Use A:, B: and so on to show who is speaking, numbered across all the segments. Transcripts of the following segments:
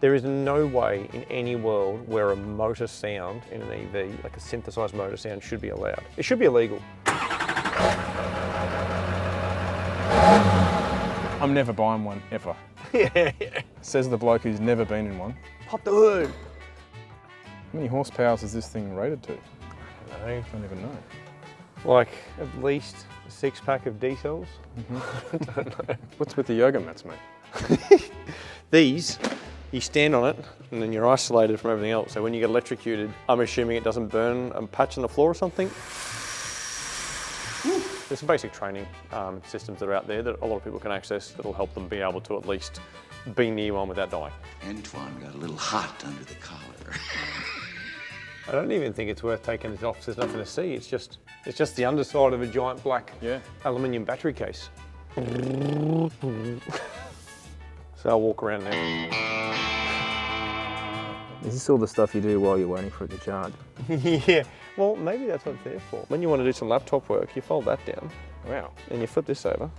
A: There is no way in any world where a motor sound in an EV, like a synthesized motor sound, should be allowed. It should be illegal.
B: I'm never buying one, ever.
A: Yeah.
B: Says the bloke who's never been in one.
A: Pop the hood.
B: How many horsepower is this thing rated to? I don't even know.
A: Like at least a 6-pack of D-cells.
B: I don't know. What's with the yoga mats, mate?
A: These, you stand on it and then you're isolated from everything else. So when you get electrocuted, I'm assuming it doesn't burn a patch on the floor or something. There's some basic training systems that are out there that a lot of people can access that'll help them be able to at least be near one without dying.
C: Antoine got a little hot under the collar.
A: I don't even think it's worth taking this off. There's nothing to see. It's just the underside of a giant black aluminium battery case. So I'll walk around now.
D: Is this all the stuff you do while you're waiting for it to charge?
A: Yeah, well, maybe that's what it's there for. When you want to do some laptop work, you fold that down.
B: Wow.
A: And you flip this over.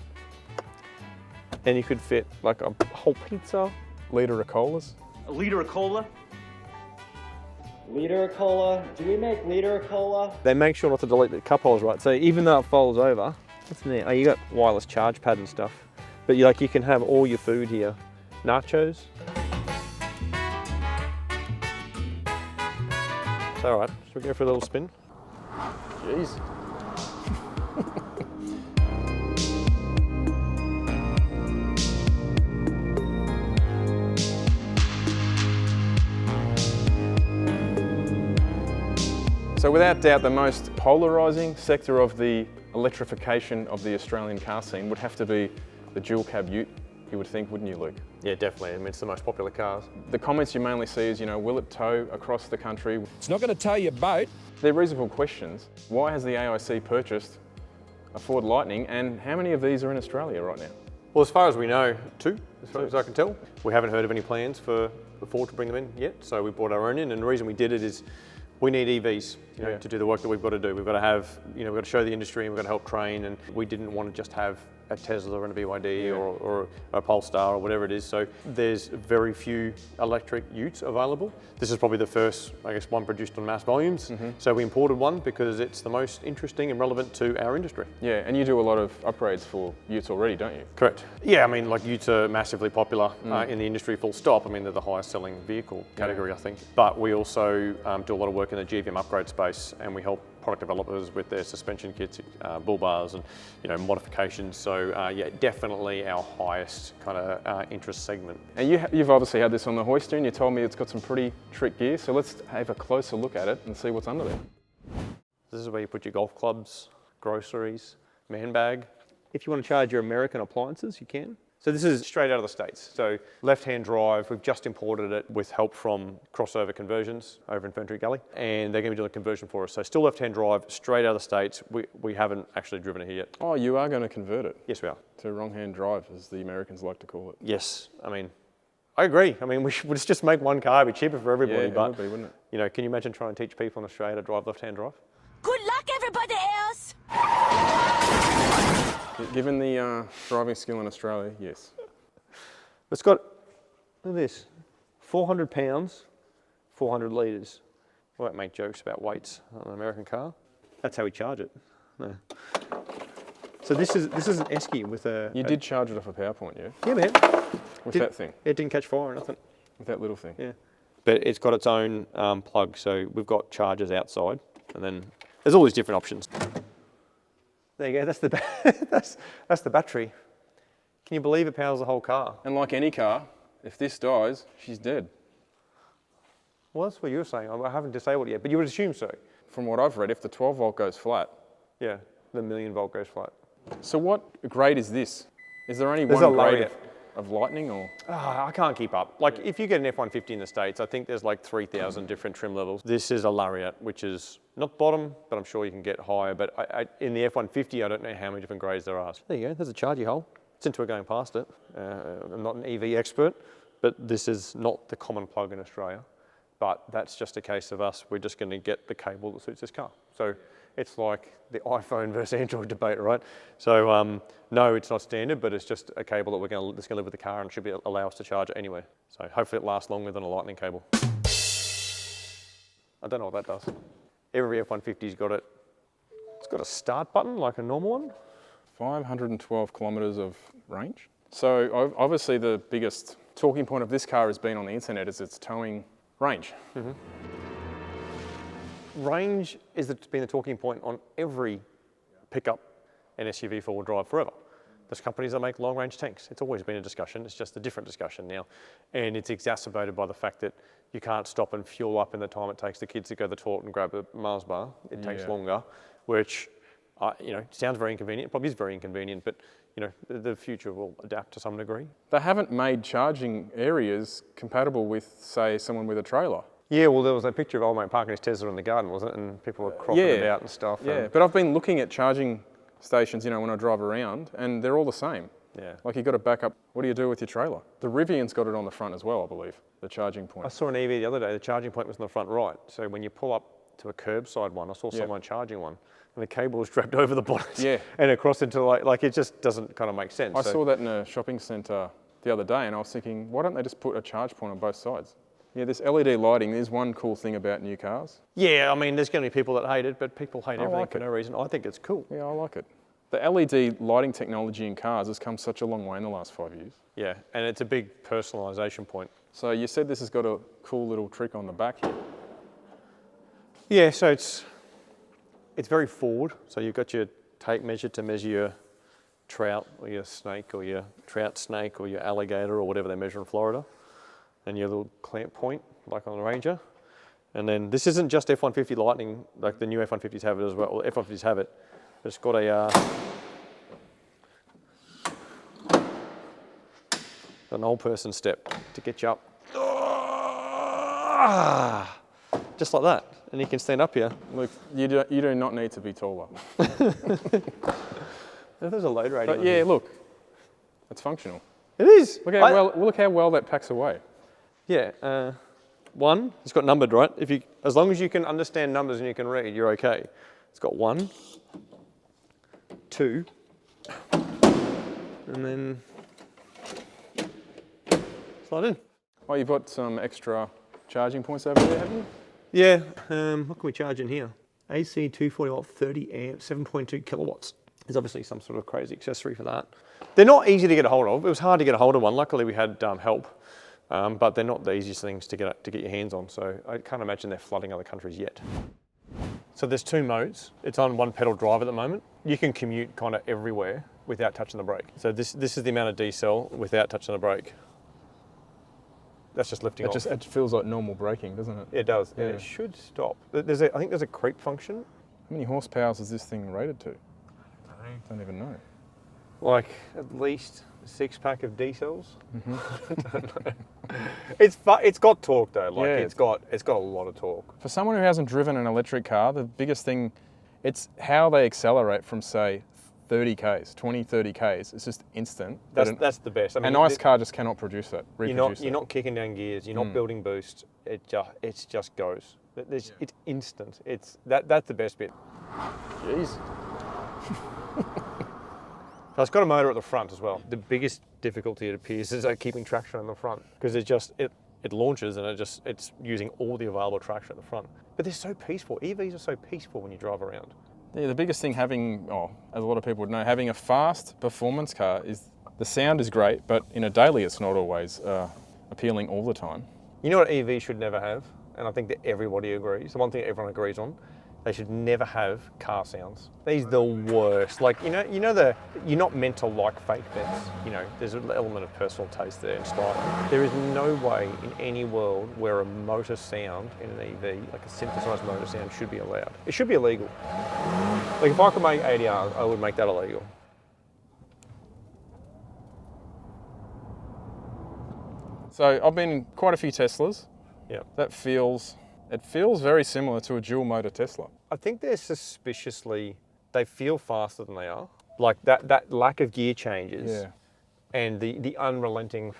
A: And you could fit like a whole pizza.
B: Litre of colas?
E: A liter of cola?
F: Liter of cola? Do we make liter of cola?
A: They make sure not to delete the cup holes, right? So even though it folds over, what's in there? Oh, you got wireless charge pad and stuff. But you can have all your food here. Nachos. It's all right. Should we go for a little spin?
B: Jeez. So without doubt, the most polarising sector of the electrification of the Australian car scene would have to be the dual cab ute, you would think, wouldn't you, Luke?
A: Yeah, definitely. I mean, it's the most popular cars.
B: The comments you mainly see is, will it tow across the country?
G: It's not going to tow your boat.
B: They're reasonable questions. Why has the AIC purchased a Ford Lightning, and how many of these are in Australia right now?
A: Well, as far as we know, 2, as far as I can tell. We haven't heard of any plans for Ford to bring them in yet, so we brought our own in, and the reason we did it is we need EVs to do the work that we've got to do. We've got to have, we've got to show the industry, and we've got to help train, and we didn't want to just have a Tesla or a BYD or a Polestar or whatever it is. So there's very few electric utes available. This is probably the first, I guess, one produced on mass volumes. So we imported one because it's the most interesting and relevant to our industry.
B: Yeah, and you do a lot of upgrades for utes already, don't you?
A: Correct. Yeah, I mean, like utes are massively popular in the industry, full stop. I mean, they're the highest selling vehicle category, I think. But we also do a lot of work in the GVM upgrade space, and we help product developers with their suspension kits, bull bars and modifications. So yeah, definitely our highest kind of interest segment.
B: And you've obviously had this on the hoister, and you told me it's got some pretty trick gear. So let's have a closer look at it and see what's under there.
A: This is where you put your golf clubs, groceries, man bag. If you want to charge your American appliances, you can. So this is straight out of the States. So left-hand drive, we've just imported it with help from Crossover Conversions over in Ferntree Gully, and they're going to be doing a conversion for us. So still left-hand drive, straight out of the States. We haven't actually driven it here yet.
B: Oh, you are going to convert it?
A: Yes, we are.
B: To wrong-hand drive, as the Americans like to call it.
A: Yes, I mean, I agree. I mean, we'll just make one car, it'd be cheaper for everybody.
B: Yeah, it
A: but
B: would be, wouldn't it?
A: Can you imagine trying to teach people in Australia to drive left-hand drive?
H: Good luck, everybody else!
B: Given the driving skill in Australia, yes.
A: It's got, look at this, 400 pounds, 400 litres. I won't make jokes about weights on an American car. That's how we charge it. No. So this is an Esky with a...
B: You did charge it off a PowerPoint, yeah?
A: Yeah, man.
B: With that thing?
A: It didn't catch fire or nothing.
B: With that little thing?
A: Yeah. But it's got its own plug, so we've got chargers outside, and then there's all these different options. There you go, that's the battery. Can you believe it powers the whole car?
B: And like any car, if this dies, she's dead.
A: Well, that's what you were saying. I haven't disabled it yet, but you would assume so.
B: From what I've read, if the 12 volt goes flat.
A: Yeah, the 1,000,000 volt goes flat.
B: So what grade is this? Is there only
A: There's
B: one
A: a
B: grade
A: Lariat.
B: of Lightning, or?
A: I can't keep up. Like if you get an F-150 in the States, I think there's like 3,000 different trim levels. This is a Lariat, which is not bottom, but I'm sure you can get higher. But in the F-150, I don't know how many different grades there are. There you go, there's a chargy hole. Since we're going past it, I'm not an EV expert, but this is not the common plug in Australia. But that's just a case of us, we're just going to get the cable that suits this car. So It's like the iPhone versus Android debate, right? So no, it's not standard, but it's just a cable that's going to live with the car and should allow us to charge it anywhere. So hopefully it lasts longer than a lightning cable. I don't know what that does. Every F-150's got it. It's got a start button like a normal one.
B: 512 kilometres of range. So obviously the biggest talking point of this car has been on the internet is its towing range.
A: Range has been the talking point on every pickup and SUV four-wheel drive forever. There's companies that make long-range tanks. It's always been a discussion. It's just a different discussion now. And it's exacerbated by the fact that you can't stop and fuel up in the time it takes the kids to go to the toilet and grab a Mars bar. It takes longer, which sounds very inconvenient. It probably is very inconvenient, but the future will adapt to some degree.
B: They haven't made charging areas compatible with, say, someone with a trailer.
A: Yeah, well, there was that picture of old mate parking his Tesla in the garden, wasn't it? And people were cropping it out and stuff.
B: Yeah, but I've been looking at charging stations, when I drive around, and they're all the same.
A: Yeah.
B: Like you've got to back up. What do you do with your trailer? The Rivian's got it on the front as well, I believe, the charging point.
A: I saw an EV the other day, the charging point was on the front right. So when you pull up to a curbside one, I saw someone charging one, and the cable was strapped over the bonnet and across into like it just doesn't kind of make sense.
B: I saw that in a shopping centre the other day, and I was thinking, why don't they just put a charge point on both sides? Yeah, this LED lighting is one cool thing about new cars.
A: Yeah, I mean, there's going to be people that hate it, but people hate everything for no reason. I think it's cool.
B: Yeah, I like it. The LED lighting technology in cars has come such a long way in the last 5 years.
A: Yeah, and it's a big personalisation point.
B: So you said this has got a cool little trick on the back here.
A: Yeah, so it's very forward. So you've got your tape measure to measure your trout or your snake or your trout snake or your alligator or whatever they measure in Florida. And your little clamp point, like on the Ranger. And then this isn't just F-150 Lightning, like the new F-150s have it as well. Well, F-150s have it. It's got an old person step to get you up. Just like that. And you can stand up here.
B: Look, you do not need to be taller.
A: There's a load rating.
B: But yeah, look, it's functional.
A: It is.
B: Look how well that packs away.
A: Yeah, one, it's got numbered, right? As long as you can understand numbers and you can read, you're okay. It's got 1, 2, and then slide in.
B: Oh, you've got some extra charging points over there, haven't you?
A: Yeah, what can we charge in here? AC 240 volt, 30 amps, 7.2 kilowatts. There's obviously some sort of crazy accessory for that. They're not easy to get a hold of. It was hard to get a hold of one. Luckily, we had help. But they're not the easiest things to get your hands on, so I can't imagine they're flooding other countries yet. So there's 2 modes. It's on 1 pedal drive at the moment. You can commute kind of everywhere without touching the brake. So this is the amount of decel without touching the brake. That's just lifting off.
B: It feels like normal braking, doesn't it?
A: It does,
B: yeah.
A: and it should stop. I think there's a creep function.
B: How many horsepower is this thing rated to? I don't even know.
A: Like at least a 6-pack of decels. I don't know. It's got torque though. Like it's got a lot of torque.
B: For someone who hasn't driven an electric car, the biggest thing, it's how they accelerate from say 30 k's, 20, 30 k's. It's just instant.
A: That's the best. I mean,
B: a nice car just cannot produce that.
A: You're not kicking down gears. You're not building boost. It just goes. It's instant. That's the best bit.
B: Jeez.
A: So it's got a motor at the front as well. The biggest difficulty, it appears, is keeping traction on the front because it launches and it's using all the available traction at the front. But they're so peaceful. EVs are so peaceful when you drive around.
B: Yeah, the biggest thing having, as a lot of people would know, having a fast performance car is the sound is great, but in a daily it's not always appealing all the time. You
A: know what EVs should never have? And I think that everybody agrees. The one thing everyone agrees on. They should never have car sounds. These are the worst. Like, you're not meant to like fake bits. There's an element of personal taste there and style. There is no way in any world where a motor sound in an EV, like a synthesized motor sound, should be allowed. It should be illegal. Like if I could make ADRs, I would make that illegal.
B: So I've been in quite a few Teslas.
A: Yeah.
B: It feels very similar to a dual motor Tesla.
A: I think they feel faster than they are. Like that lack of gear changes and the unrelenting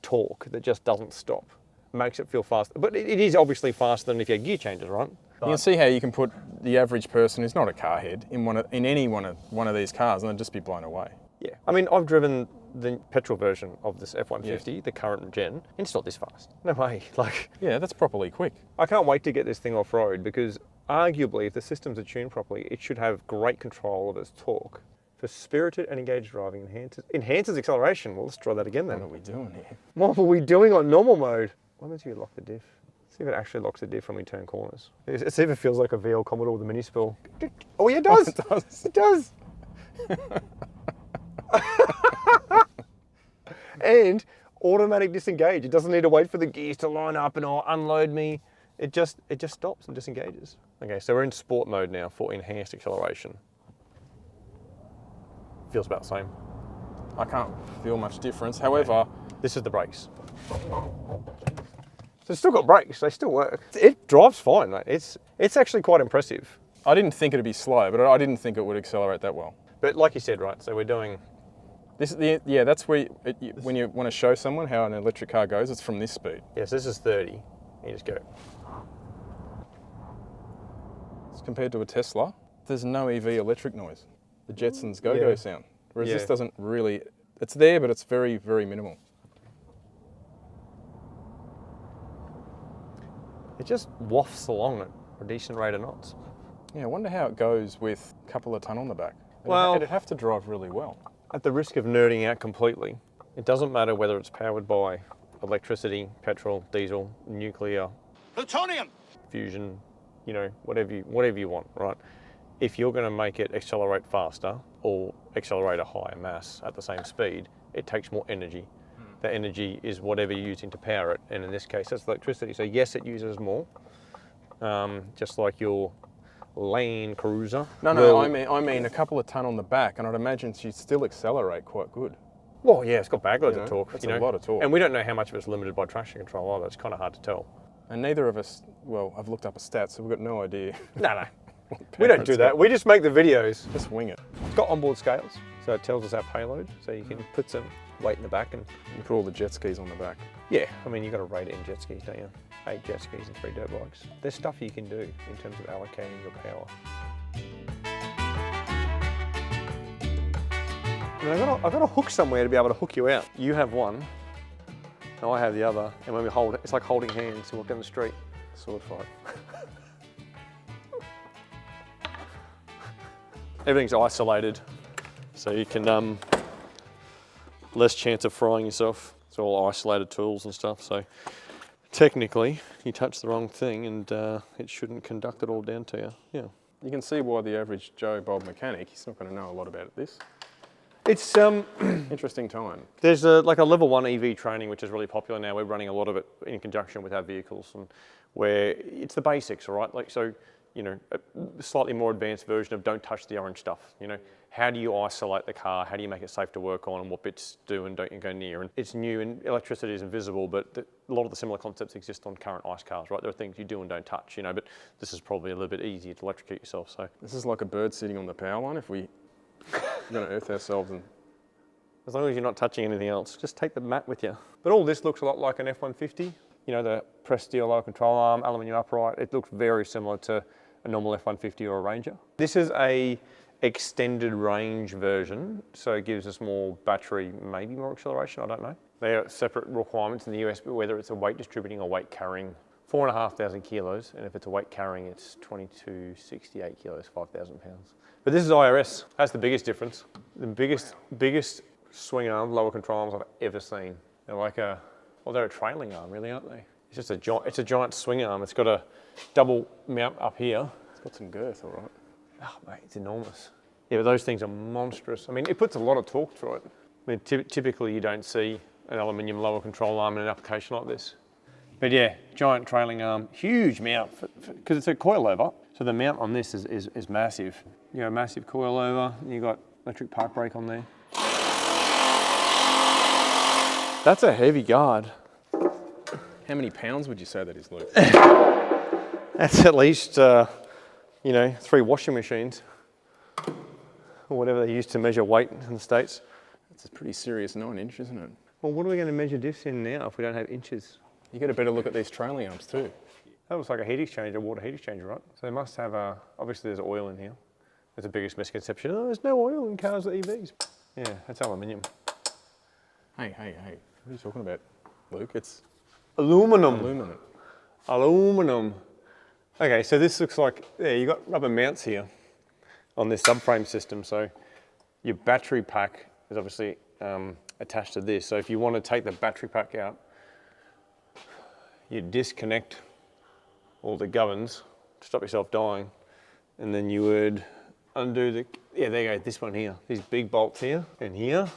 A: torque that just doesn't stop makes it feel faster. But it is obviously faster than if you had gear changes, right?
B: You can see how you can put the average person who's not a car head in any one of these cars and they'd just be blown away.
A: Yeah, I mean, I've driven the petrol version of this F-150, the current gen, and it's not this fast. No way. Like,
B: yeah, that's properly quick.
A: I can't wait to get this thing off-road because arguably, if the systems are tuned properly, it should have great control of its torque. For spirited and engaged driving, enhances acceleration. Well, let's try that again then.
B: What are we doing here?
A: What are we doing on normal mode? What happens if you lock the diff? See if it actually locks the diff when we turn corners. See if it feels like a VL Commodore with a mini spill. Oh yeah, it does.
B: It does.
A: It does. And automatic disengage. It doesn't need to wait for the gears to line up and unload me. It just stops and disengages. Okay, so we're in sport mode now for enhanced acceleration. Feels about the same.
B: I can't feel much difference. However,
A: this is the brakes. So it's still got brakes, they still work. It drives fine, mate. It's actually quite impressive.
B: I didn't think it'd be slow, but I didn't think it would accelerate that well.
A: But like you said, right, so we're doing...
B: That's where, when you want to show someone how an electric car goes, it's from this speed.
A: Yes, this is 30. You just go.
B: It's compared to a Tesla, there's no EV electric noise. The Jetsons go-go sound. Whereas this doesn't really, it's there, but it's very, very minimal.
A: It just wafts along at a decent rate of knots.
B: Yeah, I wonder how it goes with a couple of tonne on the back.
A: Well,
B: it'd have to drive really well.
A: At the risk of nerding out completely, it doesn't matter whether it's powered by electricity, petrol, diesel, nuclear,
E: plutonium,
A: fusion, you know, whatever you want, right? If you're going to make it accelerate faster or accelerate a higher mass at the same speed, it takes more energy. That energy is whatever you're using to power it, and in this case, that's electricity. So yes, it uses more, just like your Land Cruiser.
B: No, I mean a couple of tonne on the back, and I'd imagine she'd still accelerate quite good.
A: Well, yeah, it's got backloads of torque.
B: That's a lot of torque.
A: And we don't know how much of it's limited by traction control either. It's kind of hard to tell.
B: And neither of us, well, I've looked up a stat, so we've got no idea.
A: No. We don't do that. We just make the videos.
B: Just wing it.
A: It's got onboard scales, so it tells us our payload. So you can put some weight in the back and
B: you put all the jet skis on the back.
A: Yeah, I mean, you've got to rate it in jet skis, don't you? 8 jet skis and 3 dirt bikes. There's stuff you can do in terms of allocating your power. And I've got a hook somewhere to be able to hook you out. You have one, and I have the other, and when we hold it, it's like holding hands and walk down the street. Sword fight. Everything's isolated, so you can, less chance of frying yourself. It's all isolated tools and stuff, so technically you touch the wrong thing and it shouldn't conduct it all down to you. Yeah.
B: You can see why the average Joe Bob mechanic, he's not going to know a lot about this.
A: It's
B: interesting time.
A: There's like a level 1 EV training which is really popular now. We're running a lot of it in conjunction with our vehicles, and where it's the basics, all right? Like, so, you know, a slightly more advanced version of don't touch the orange stuff. You know, how do you isolate the car? How do you make it safe to work on, and what bits do and don't you go near? And it's new, and electricity is invisible, but a lot of the similar concepts exist on current ICE cars, right? There are things you do and don't touch, you know, but this is probably a little bit easier to electrocute yourself. So
B: this is like a bird sitting on the power line. If we're going to earth ourselves, and
A: as long as you're not touching anything else, just take the mat with you. But all this looks a lot like an F-150. You know, the pressed steel lower control arm, aluminium upright. It looks very similar to a normal F-150 or a Ranger. This is a extended range version, so it gives us more battery, maybe more acceleration, I don't know. There are separate requirements in the US, but whether it's a weight distributing or weight carrying, 4,500 kilos, and if it's a weight carrying, it's 2268 kilos, 5,000 pounds. But this is IRS. That's the biggest difference. The biggest swing arm, lower control arms I've ever seen. They're like they're a trailing arm, really, aren't they? It's just it's a giant swing arm. It's got a double mount up here.
B: it's got some girth, all right.
A: Oh, mate, it's enormous. Yeah, but those things are monstrous. I mean, it puts a lot of torque through it. I mean, typically you don't see an aluminium lower control arm in an application like this. But yeah, giant trailing arm, huge mount, because it's a coilover. So the mount on this is massive. You know, massive coilover, and you've got electric park brake on there. That's a heavy guard.
B: How many pounds would you say that is, Luke?
A: That's at least, you know, 3 washing machines, or whatever they use to measure weight in the States.
B: That's a pretty serious 9-inch, isn't it?
A: Well, what are we going to measure diffs in now if we don't have inches?
B: You get a better look at these trailing arms too.
A: That looks like a heat exchanger, water heat exchanger, right? So they must have obviously there's oil in here. That's the biggest misconception. Oh, there's no oil in cars with EVs. Yeah, that's aluminium.
B: Hey, what are you talking about, Luke? It's
A: Aluminum.
B: aluminum.
A: Aluminum. Okay, so this looks like, yeah, you got rubber mounts here on this subframe system. So your battery pack is obviously attached to this. So if you want to take the battery pack out, you disconnect all the gubbins to stop yourself dying, and then you would undo the, yeah, there you go, this one here, these big bolts here and here,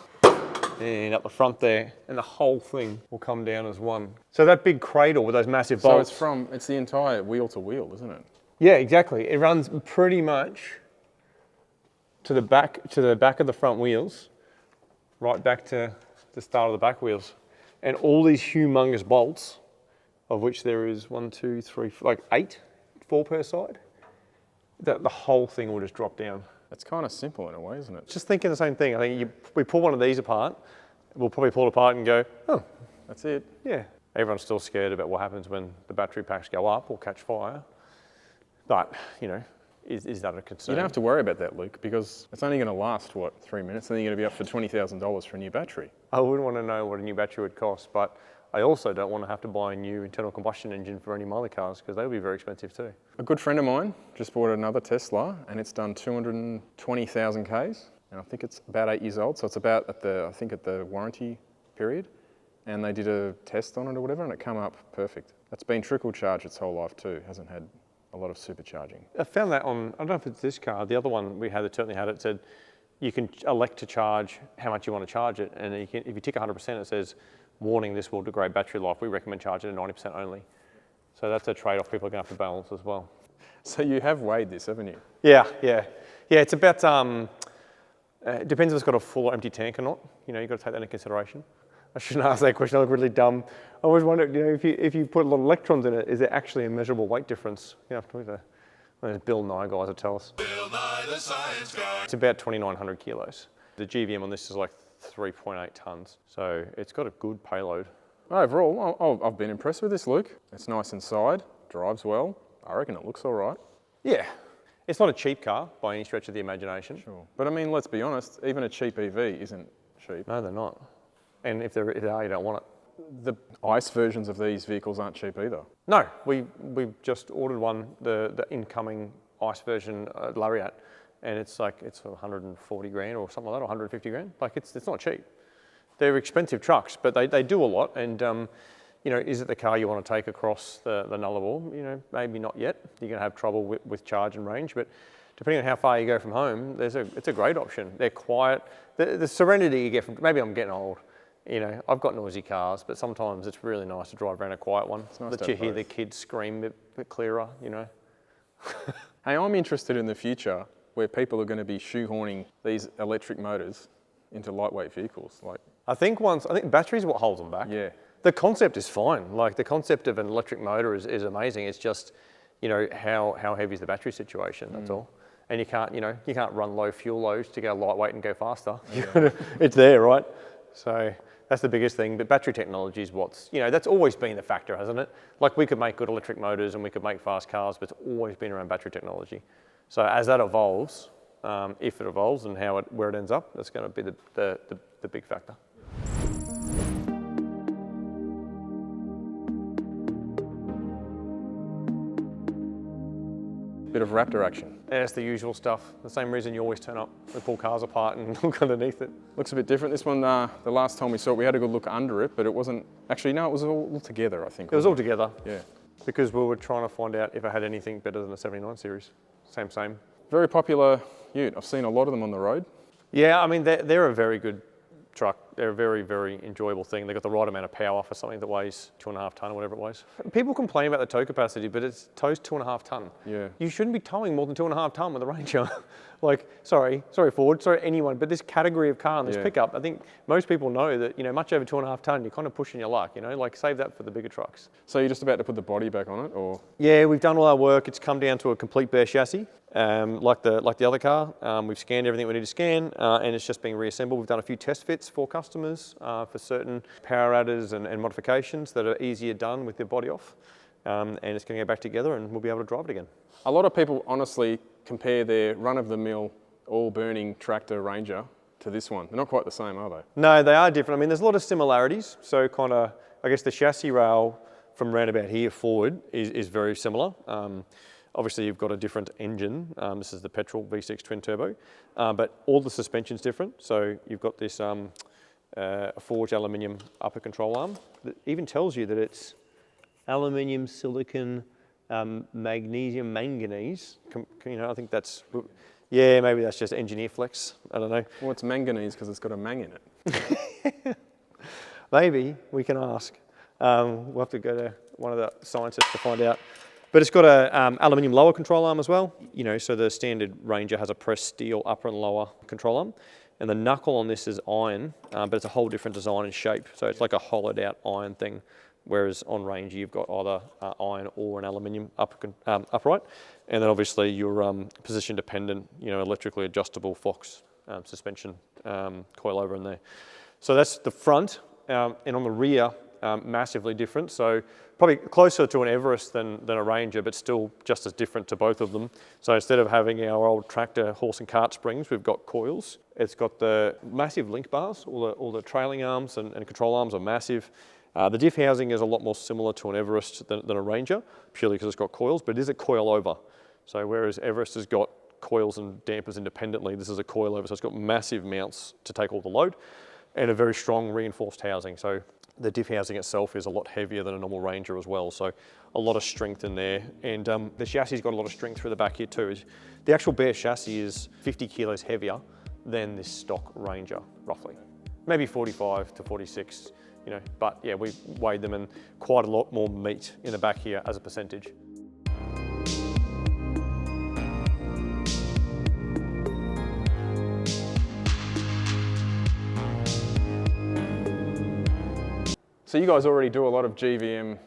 A: and up the front there, and the whole thing will come down as one. So that big cradle with those massive bolts.
B: So it's the entire wheel to wheel, isn't it?
A: Yeah, exactly. It runs pretty much to the back of the front wheels, right back to the start of the back wheels. And all these humongous bolts, of which there is 1, 2, 3, like 8, 4 per side, that the whole thing will just drop down.
B: It's kind of simple in a way, isn't it?
A: Just thinking the same thing. I think we pull one of these apart, we'll probably pull it apart and go, oh,
B: That's it.
A: yeah. Everyone's still scared about what happens when the battery packs go up or catch fire. But, you know, is that a concern?
B: You don't have to worry about that, Luke, because it's only going to last, 3 minutes, and then you're going to be up for $20,000 for a new battery.
A: I wouldn't want to know what a new battery would cost, but I also don't want to have to buy a new internal combustion engine for any Miley cars because they would be very expensive too.
B: A good friend of mine just bought another Tesla, and it's done 220,000 Ks, and I think it's about 8 years old, so it's about at the warranty period, and they did a test on it or whatever, and it came up perfect. It's been trickle charged its whole life too, hasn't had a lot of supercharging.
A: I found that on, I don't know if it's this car, the other one we had that certainly had it, said you can elect to charge how much you want to charge it, and if you tick 100%, it says, warning, this will degrade battery life. We recommend charging at 90% only. So that's a trade-off people are going to have to balance as well.
B: So you have weighed this, haven't you?
A: Yeah. It's about, it depends if it's got a full or empty tank or not. You know, you've got to take that into consideration. I shouldn't ask that question, I look really dumb. I always wondered, you know, if you put a lot of electrons in it, is there actually a measurable weight difference? You know, have to look at those Bill Nye guys that tell us.
E: Bill Nye the Science Guy.
A: It's about 2,900 kilos. The GVM on this is like 3.8 tons. So it's got a good payload.
B: Overall, I've been impressed with this, Luke. It's nice inside, drives well. I reckon it looks all right.
A: Yeah. It's not a cheap car by any stretch of the imagination.
B: Sure. But I mean, let's be honest, even a cheap EV isn't cheap.
A: No, they're not. And if they are, you don't want it.
B: The ICE versions of these vehicles aren't cheap either.
A: No, we've just ordered one, the incoming ICE version Lariat, and it's 140 grand or something like that, or 150 grand. Like it's not cheap. They're expensive trucks, but they do a lot. And you know, is it the car you want to take across the Nullarbor? You know, maybe not yet. You're going to have trouble with charge and range, but depending on how far you go from home, it's a great option. They're quiet. The serenity you get from, maybe I'm getting old. You know, I've got noisy cars, but sometimes it's really nice to drive around a quiet one.
B: It's nice
A: that
B: to
A: you
B: have
A: hear
B: both.
A: the kids scream a bit clearer, you know.
B: Hey, I'm interested in the future where people are going to be shoehorning these electric motors into lightweight vehicles.
A: I think batteries are what holds them back.
B: Yeah.
A: The concept is fine. Like the concept of an electric motor is amazing. It's just, you know, how heavy is the battery situation, that's all. And you can't run low fuel loads to go lightweight and go faster.
B: Yeah.
A: It's there, right? So that's the biggest thing. But battery technology is that's always been the factor, hasn't it? Like we could make good electric motors and we could make fast cars, but it's always been around battery technology. So as that evolves, if it evolves and where it ends up, that's going to be the big factor.
B: Bit of Raptor action.
A: And it's the usual stuff. The same reason you always turn up. We pull cars apart and look underneath it.
B: Looks a bit different. This one, the last time we saw it, we had a good look under it, but it wasn't, actually no, it was all together, I think.
A: It was all together.
B: Yeah.
A: Because we were trying to find out if it had anything better than the 79 series. Same.
B: Very popular ute. I've seen a lot of them on the road.
A: Yeah, I mean, they're a very good truck. They're a very, very enjoyable thing. They've got the right amount of power for something that weighs 2.5 tonne or whatever it weighs. People complain about the tow capacity, but it tows 2.5 tonne.
B: Yeah.
A: You shouldn't be towing more than 2.5 tonne with a Ranger. Like, sorry Ford, sorry anyone, but this category of car and this pickup, I think most people know that, you know, much over 2.5 tonne, you're kind of pushing your luck, you know, like save that for the bigger trucks.
B: So you're just about to put the body back on it, or?
A: Yeah, we've done all our work. It's come down to a complete bare chassis, like the other car. We've scanned everything we need to scan, and it's just being reassembled. We've done a few test fits for customers for certain power adders and modifications that are easier done with the body off. and it's going to go back together and we'll be able to drive it again.
B: A lot of people honestly compare their run-of-the-mill all-burning tractor Ranger to this one. They're not quite the same, are they?
A: No, they are different. I mean, there's a lot of similarities. So kind of, I guess the chassis rail from round about here forward is very similar. Obviously, you've got a different engine. This is the petrol V6 twin turbo, but all the suspension's different. So you've got this forged aluminium upper control arm that even tells you that it's aluminium, silicon, magnesium, manganese. You know, I think that's, yeah, maybe that's just engineer flex. I don't know.
B: Well, it's manganese because it's got a mang in it.
A: Maybe, we can ask. We'll have to go to one of the scientists to find out. But it's got a aluminium lower control arm as well. You know, so the standard Ranger has a pressed steel upper and lower control arm. And the knuckle on this is iron, but it's a whole different design and shape. So it's like a hollowed out iron thing. Whereas on Ranger, you've got either iron or an aluminium upright. And then obviously your position dependent, you know, electrically adjustable Fox suspension coilover in there. So that's the front. And on the rear, massively different. So probably closer to an Everest than a Ranger, but still just as different to both of them. So instead of having our old tractor horse and cart springs, we've got coils. It's got the massive link bars. All the trailing arms and control arms are massive. The diff housing is a lot more similar to an Everest than a Ranger, purely because it's got coils, but it is a coilover. So whereas Everest has got coils and dampers independently, this is a coilover, so it's got massive mounts to take all the load and a very strong reinforced housing. So the diff housing itself is a lot heavier than a normal Ranger as well, so a lot of strength in there. And the chassis's got a lot of strength through the back here too. The actual bare chassis is 50 kilos heavier than this stock Ranger, roughly. Maybe 45 to 46. You know, but yeah, we weighed them and quite a lot more meat in the back here as a percentage.
B: So you guys already do a lot of GVM.